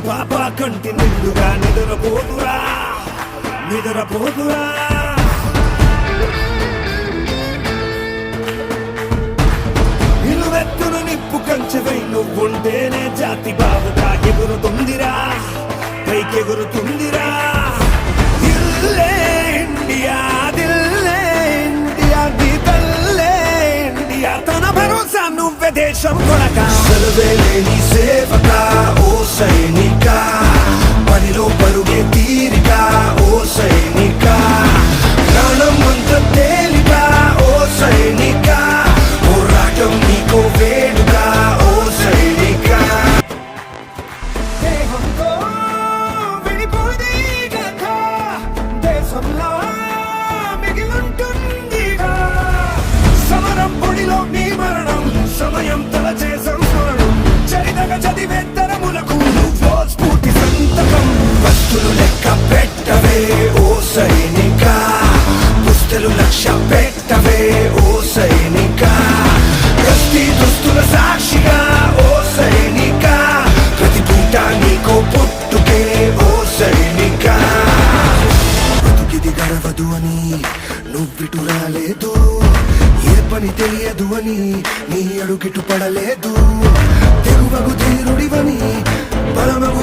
పాప కంటి నిండుగా నిద్రపోతురా నిద్రపోతురా. నిలువెత్తును నిప్పు కంచెవై నువ్వుంటేనే జాతి బావుగా ఎగురుతుందిరా పైకెగురుతుందిరా. దిల్లే ఇండియా దిల్లే ఇండియా నీ తల్లే ఇండియా తన భరోసా నువ్వే దేశం కొనక. సెలవే లేని సేవక ఓ సైనిక పనిలో పరుగే తీరిక ఓ సైనిక ప్రాణం అంత తేలిక ఓ సైనిక పోరాటం నీకో వేడుక ఓ సైనిక. దేహంతో విడిపోయింది కథ దేశంలో మిగిలుంటుందిగా. సమరం పొడిలో నీ మరణం సమయం తలచే సంస్మరణం చరితగా చదివే తరములకు నువ్వో స్ఫూర్తి సంతకం. వస్తులు లెక్క పెట్టవే ఓ సైనిక పుస్తలు లక్ష్య పెట్టవే ఓ సైనిక. ప్రతి దుస్తుల సాక్షిగా ఓ సైనిక ప్రతి పూట నీకో పుట్టుకే ఓ సైనిక. బతుకిది గడవదు అని నువ్విటు రాలేదు ఏ పని తెలియదు అని నీ అడుగిటు పడలేదు తెగువగు ధీరుడివని బలమగు